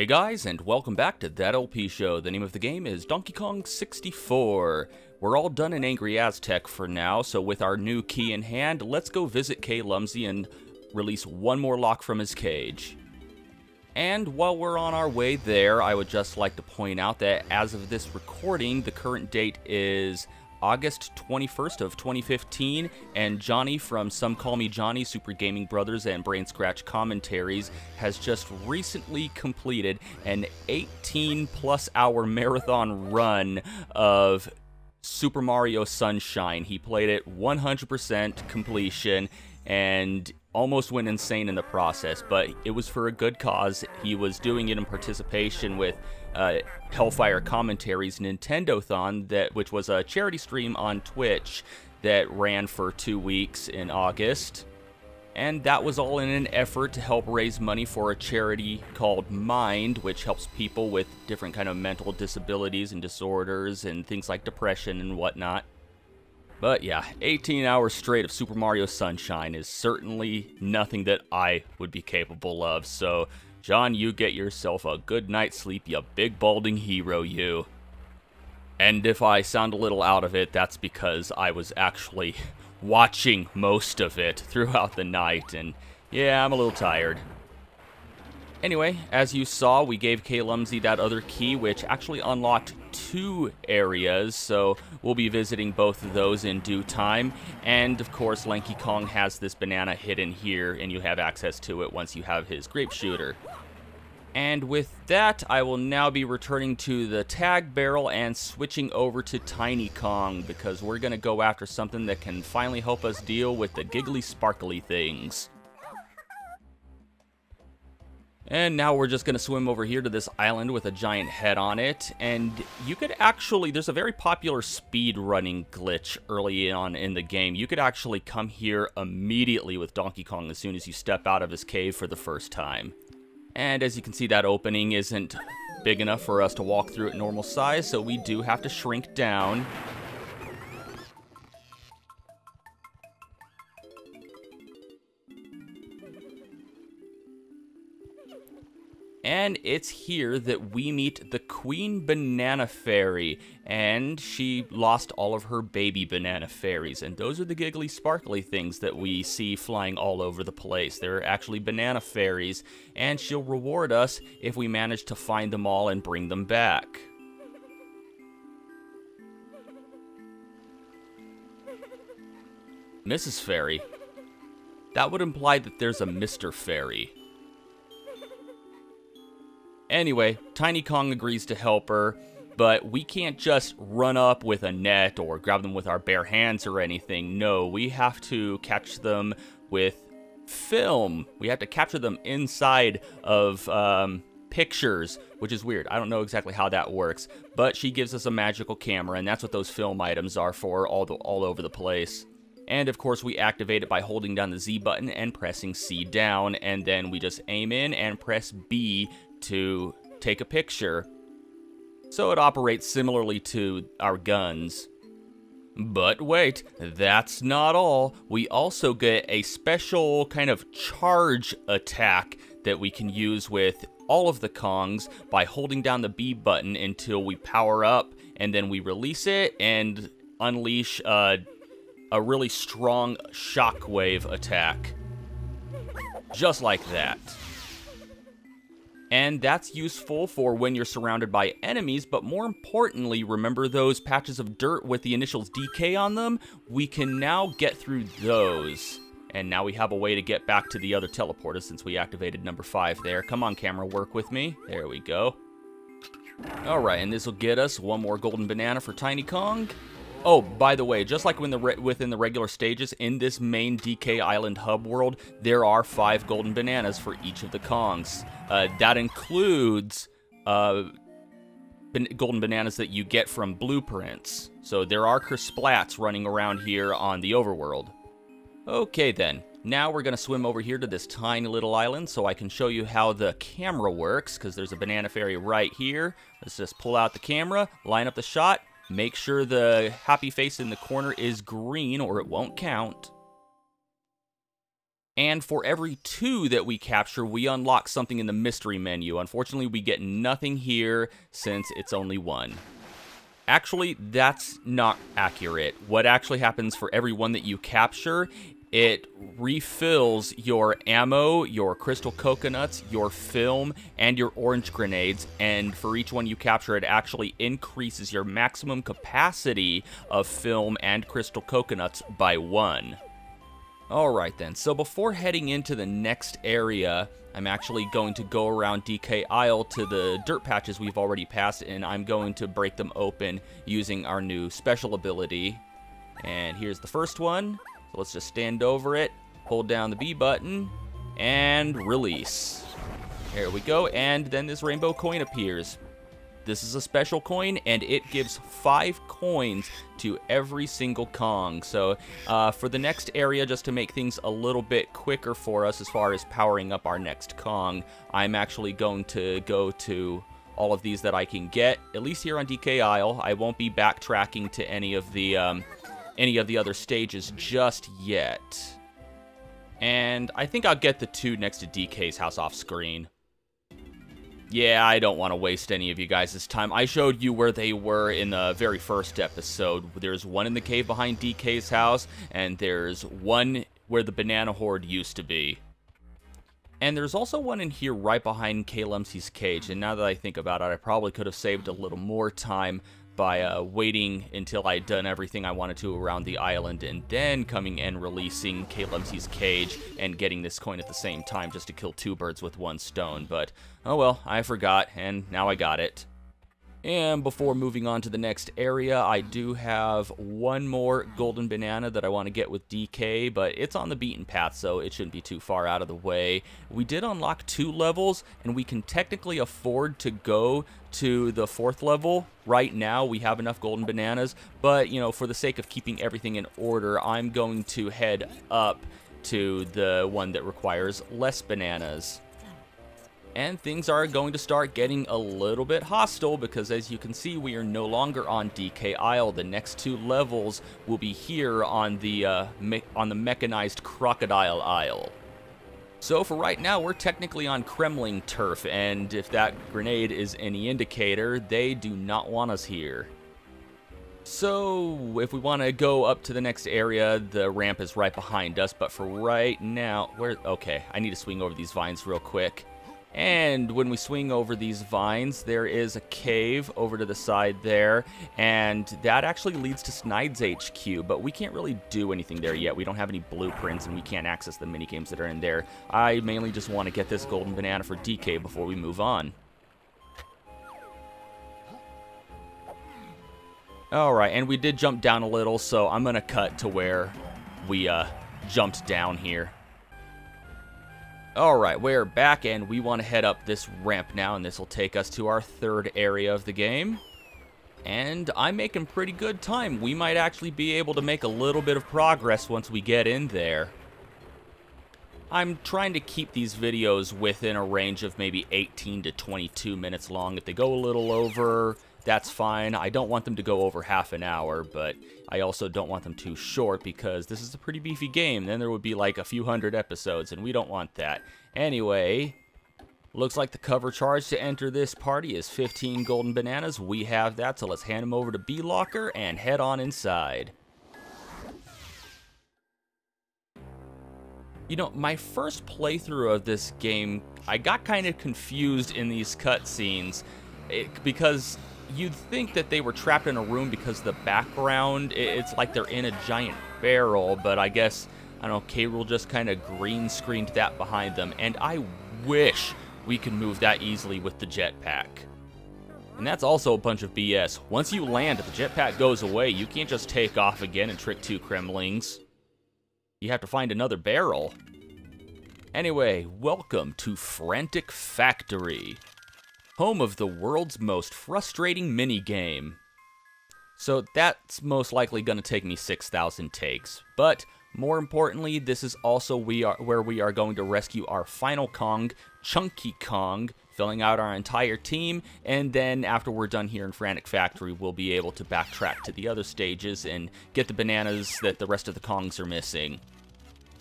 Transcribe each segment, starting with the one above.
Hey guys, and welcome back to That LP Show. The name of the game is Donkey Kong 64. We're all done in Angry Aztec for now, so with our new key in hand, let's go visit K. Lumsey and release one more lock from his cage. And while we're on our way there, I would just like to point out that as of this recording, the current date is August 21st of 2015, and Johnny from Some Call Me Johnny, Super Gaming Brothers, and Brain Scratch Commentaries has just recently completed an 18-plus hour marathon run of Super Mario Sunshine. He played it 100% completion and almost went insane in the process, but it was for a good cause. He was doing it in participation with Hellfire Commentaries Nintendo-thon, which was a charity stream on Twitch that ran for 2 weeks in August. And that was all in an effort to help raise money for a charity called Mind, which helps people with different kind of mental disabilities and disorders and things like depression and whatnot. But yeah, 18 hours straight of Super Mario Sunshine is certainly nothing that I would be capable of, so John, you get yourself a good night's sleep, you big balding hero, you. And if I sound a little out of it, that's because I was actually watching most of it throughout the night, and yeah, I'm a little tired. Anyway, as you saw, we gave K. Lumsey that other key, which actually unlocked 2 areas, so we'll be visiting both of those in due time. And, of course, Lanky Kong has this banana hidden here, and you have access to it once you have his grape shooter. And with that, I will now be returning to the tag barrel and switching over to Tiny Kong, because we're going to go after something that can finally help us deal with the giggly sparkly things. And now we're just going to swim over here to this island with a giant head on it, and you could actually, there's a very popular speed running glitch early on in the game. You could actually come here immediately with Donkey Kong as soon as you step out of his cave for the first time. And as you can see, that opening isn't big enough for us to walk through at normal size, so we do have to shrink down. And it's here that we meet the Queen Banana Fairy, and she lost all of her baby banana fairies, and those are the giggly sparkly things that we see flying all over the place. They're actually banana fairies, and she'll reward us if we manage to find them all and bring them back. Mrs. Fairy? That would imply that there's a Mr. Fairy. Anyway, Tiny Kong agrees to help her, but we can't just run up with a net or grab them with our bare hands or anything. No, we have to catch them with film. We have to capture them inside of pictures, which is weird. I don't know exactly how that works, but she gives us a magical camera, and that's what those film items are for, all over the place. And of course, we activate it by holding down the Z button and pressing C down, and then we just aim in and press B to take a picture. So it operates similarly to our guns. But wait, that's not all. We also get a special kind of charge attack that we can use with all of the Kongs by holding down the B button until we power up, and then we release it and unleash a really strong shockwave attack. Just like that. And that's useful for when you're surrounded by enemies, but more importantly, remember those patches of dirt with the initials DK on them? We can now get through those. And now we have a way to get back to the other teleporter since we activated number 5 there. Come on, camera, work with me. There we go. Alright, and this will get us one more golden banana for Tiny Kong. Oh, by the way, just like within the regular stages, in this main DK Island hub world, there are 5 golden bananas for each of the Kongs. That includes golden bananas that you get from blueprints. So there are Kersplats running around here on the overworld. Okay then, now we're going to swim over here to this tiny little island so I can show you how the camera works, because there's a banana fairy right here. Let's just pull out the camera, line up the shot. Make sure the happy face in the corner is green or it won't count. And for every 2 that we capture, we unlock something in the mystery menu. Unfortunately, we get nothing here since it's only 1. Actually, that's not accurate. What actually happens for every 1 that you capture, it refills your ammo, your crystal coconuts, your film, and your orange grenades. And for each 1 you capture, it actually increases your maximum capacity of film and crystal coconuts by 1. Alright then, so before heading into the next area, I'm actually going to go around DK Isle to the dirt patches we've already passed, and I'm going to break them open using our new special ability. And here's the first one. So let's just stand over it, hold down the B button, and release. There we go, and then this rainbow coin appears. This is a special coin, and it gives 5 coins to every single Kong. So for the next area, just to make things a little bit quicker for us as far as powering up our next Kong, I'm actually going to go to all of these that I can get, at least here on DK Isle. I won't be backtracking to any of the other stages just yet. And I think I'll get the 2 next to DK's house off screen. Yeah, I don't want to waste any of you guys' time. I showed you where they were in the very first episode. There's one in the cave behind DK's house, and there's one where the banana horde used to be. And there's also one in here right behind K. Lumsey's cage, and now that I think about it, I probably could have saved a little more time by waiting until I'd done everything I wanted to around the island, and then coming and releasing K. Lumsey's cage and getting this coin at the same time, just to kill 2 birds with 1 stone. But, oh well, I forgot, and now I got it. And before moving on to the next area, I do have 1 more golden banana that I want to get with DK, but it's on the beaten path, so it shouldn't be too far out of the way. We did unlock 2 levels, and we can technically afford to go to the 4th level. Right now, we have enough golden bananas, but, you know, for the sake of keeping everything in order, I'm going to head up to the one that requires less bananas. And things are going to start getting a little bit hostile because, as you can see, we are no longer on DK Isle. The next 2 levels will be here on the mechanized Crocodile Isle. So for right now, we're technically on Kremling turf, and if that grenade is any indicator, they do not want us here. So if we want to go up to the next area, the ramp is right behind us, but for right now, okay, I need to swing over these vines real quick. And when we swing over these vines, there is a cave over to the side there, and that actually leads to Snide's HQ, but we can't really do anything there yet. We don't have any blueprints, and we can't access the minigames that are in there. I mainly just want to get this golden banana for DK before we move on. Alright, and we did jump down a little, so I'm going to cut to where we jumped down here. Alright, we're back, and we want to head up this ramp now, and this will take us to our 3rd area of the game. And I'm making pretty good time. We might actually be able to make a little bit of progress once we get in there. I'm trying to keep these videos within a range of maybe 18 to 22 minutes long. If they go a little over, that's fine. I don't want them to go over half an hour, but I also don't want them too short because this is a pretty beefy game. Then there would be like a few hundred episodes, and we don't want that. Anyway, looks like the cover charge to enter this party is 15 golden bananas. We have that, so let's hand them over to B-Locker and head on inside. You know, my first playthrough of this game, I got kind of confused in these cutscenes because you'd think that they were trapped in a room because the background, it's like they're in a giant barrel, but I guess, I don't know, K-Rool just kind of green screened that behind them, and I wish we could move that easily with the jetpack. And that's also a bunch of BS. Once you land, if the jetpack goes away, you can't just take off again and trick 2 Kremlings. You have to find another barrel. Anyway, welcome to Frantic Factory, home of the world's most frustrating minigame. So that's most likely going to take me 6,000 takes, but more importantly, this is also where we are going to rescue our final Kong, Chunky Kong, filling out our entire team, and then after we're done here in Frantic Factory, we'll be able to backtrack to the other stages and get the bananas that the rest of the Kongs are missing.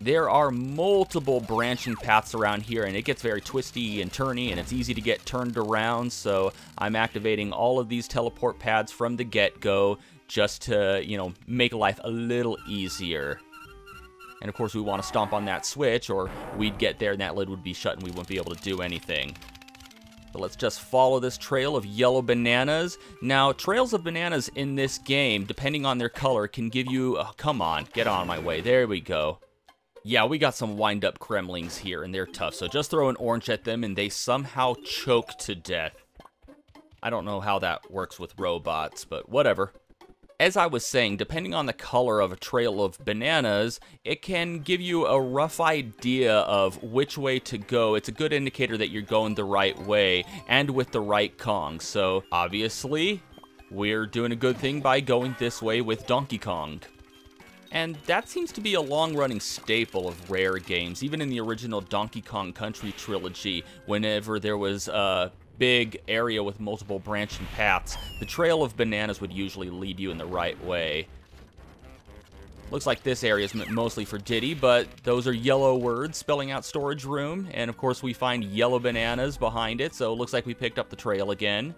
There are multiple branching paths around here, and it gets very twisty and turny, and it's easy to get turned around, so I'm activating all of these teleport pads from the get-go just to, you know, make life a little easier. And of course we want to stomp on that switch, or we'd get there and that lid would be shut and we wouldn't be able to do anything. So let's just follow this trail of yellow bananas. Now, trails of bananas in this game, depending on their color, can give you... Oh, come on, get on my way. There we go. Yeah, we got some wind-up Kremlings here, and they're tough. So just throw an orange at them, and they somehow choke to death. I don't know how that works with robots, but whatever. As I was saying, depending on the color of a trail of bananas, it can give you a rough idea of which way to go. It's a good indicator that you're going the right way, and with the right Kong. So, obviously, we're doing a good thing by going this way with Donkey Kong. And that seems to be a long-running staple of Rare games. Even in the original Donkey Kong Country trilogy, whenever there was a big area with multiple branching paths, the trail of bananas would usually lead you in the right way. Looks like this area is mostly for Diddy, but those are yellow words spelling out storage room. And of course we find yellow bananas behind it, so it looks like we picked up the trail again.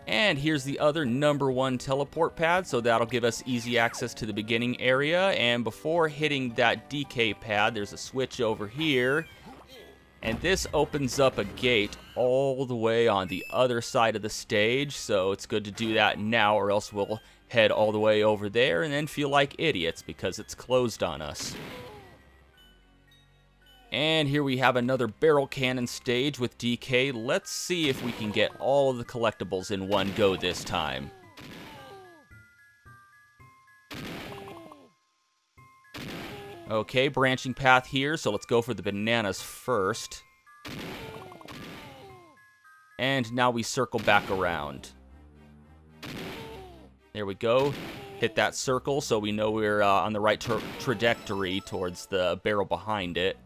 And here's the other #1 teleport pad, so that'll give us easy access to the beginning area. And before hitting that DK pad, there's a switch over here. And this opens up a gate all the way on the other side of the stage, so it's good to do that now, or else we'll head all the way over there and then feel like idiots because it's closed on us. And here we have another barrel cannon stage with DK. Let's see if we can get all of the collectibles in one go this time. Okay, branching path here, so let's go for the bananas first. And now we circle back around. There we go. Hit that circle so we know we're on the right trajectory towards the barrel behind it.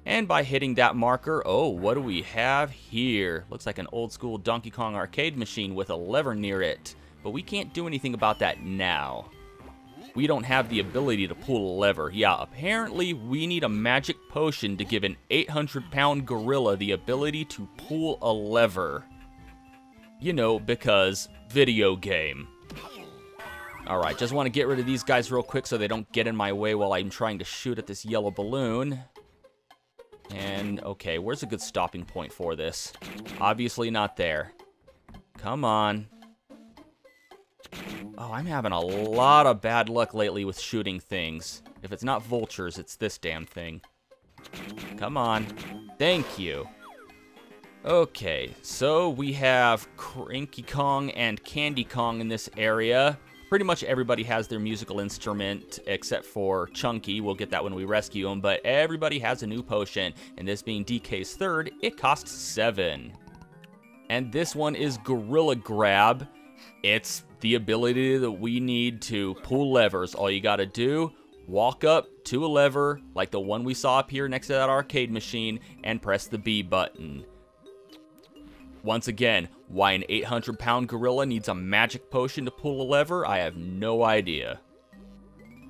And by hitting that marker, oh, what do we have here? Looks like an old school Donkey Kong arcade machine with a lever near it. But we can't do anything about that now. We don't have the ability to pull a lever. Yeah, apparently we need a magic potion to give an 800-pound gorilla the ability to pull a lever. You know, because video game. Alright, just want to get rid of these guys real quick so they don't get in my way while I'm trying to shoot at this yellow balloon. And, okay, where's a good stopping point for this? Obviously not there. Come on. Oh, I'm having a lot of bad luck lately with shooting things. If it's not vultures, it's this damn thing. Come on. Thank you. Okay, so we have Cranky Kong and Candy Kong in this area. Pretty much everybody has their musical instrument, except for Chunky. We'll get that when we rescue him, but everybody has a new potion. And this being DK's third, it costs 7. And this one is Gorilla Grab. It's the ability that we need to pull levers. All you gotta do, walk up to a lever, like the one we saw up here next to that arcade machine, and press the B button. Once again, why an 800-pound gorilla needs a magic potion to pull a lever, I have no idea.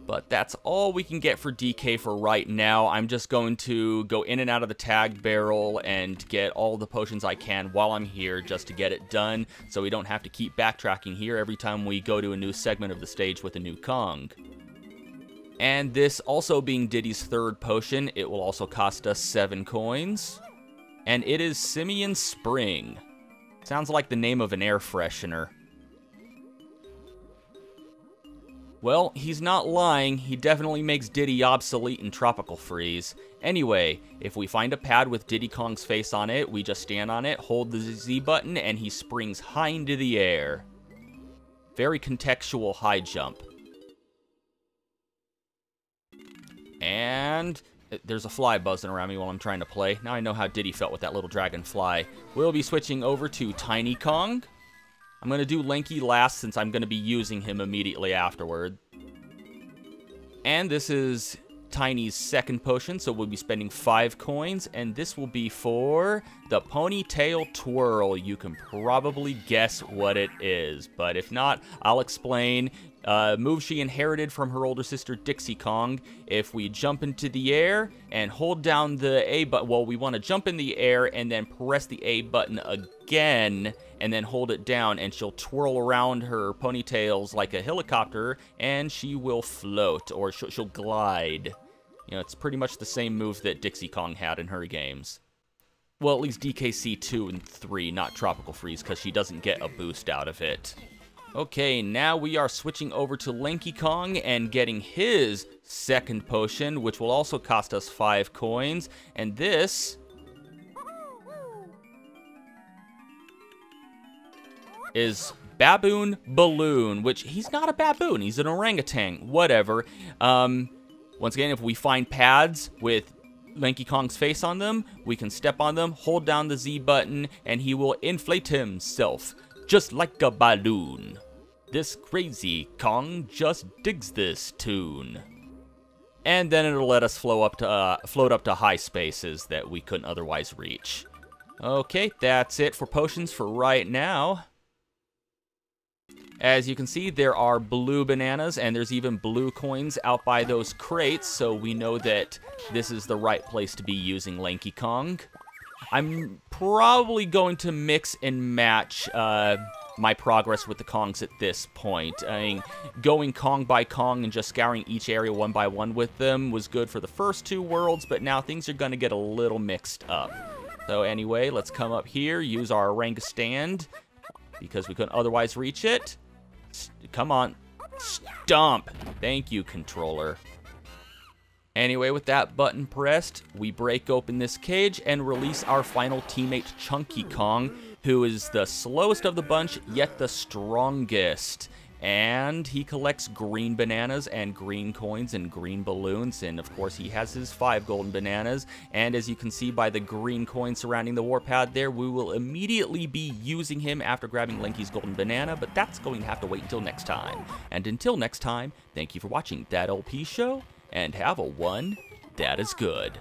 But that's all we can get for DK for right now. I'm just going to go in and out of the tag barrel and get all the potions I can while I'm here just to get it done, so we don't have to keep backtracking here every time we go to a new segment of the stage with a new Kong. And this also being Diddy's third potion, it will also cost us 7 coins. And it is Simian Spring. Sounds like the name of an air freshener. Well, he's not lying. He definitely makes Diddy obsolete in Tropical Freeze. Anyway, if we find a pad with Diddy Kong's face on it, we just stand on it, hold the Z button, and he springs high into the air. Very contextual high jump. And there's a fly buzzing around me while I'm trying to play. Now I know how Diddy felt with that little dragonfly. We'll be switching over to Tiny Kong. I'm going to do Lanky last since I'm going to be using him immediately afterward. And this is Tiny's second potion, so we'll be spending 5 coins. And this will be for the Ponytail Twirl. You can probably guess what it is, but if not, I'll explain. Move she inherited from her older sister Dixie Kong. If we jump into the air and hold down the A button, well, we want to jump in the air and then press the A button again and then hold it down, and she'll twirl around her ponytails like a helicopter, and she will float, or she'll glide. You know, it's pretty much the same move that Dixie Kong had in her games. Well, at least DKC 2 and 3, not Tropical Freeze, because she doesn't get a boost out of it. Okay, now we are switching over to Lanky Kong and getting his second potion, which will also cost us 5 coins. And this is Baboon Balloon, which he's not a baboon, he's an orangutan, whatever. Once again, if we find pads with Lanky Kong's face on them, we can step on them, hold down the Z button, and he will inflate himself, just like a balloon. This crazy Kong just digs this tune. And then it'll let us float up to high spaces that we couldn't otherwise reach. Okay, that's it for potions for right now. As you can see, there are blue bananas, and there's even blue coins out by those crates, so we know that this is the right place to be using Lanky Kong. I'm probably going to mix and match my progress with the Kongs at this point. I mean, going Kong by Kong and just scouring each area one by one with them was good for the first 2 worlds, but now things are going to get a little mixed up. So anyway, let's come up here, use our orangutan, because we couldn't otherwise reach it. Come on. Stomp. Thank you, controller. Anyway, with that button pressed, we break open this cage and release our final teammate, Chunky Kong, who is the slowest of the bunch, yet the strongest. And he collects green bananas and green coins and green balloons, and of course he has his 5 golden bananas. And as you can see by the green coins surrounding the warpad there, we will immediately be using him after grabbing Lanky's golden banana, but that's going to have to wait until next time. And until next time, thank you for watching That LP Show, and have a one that is good.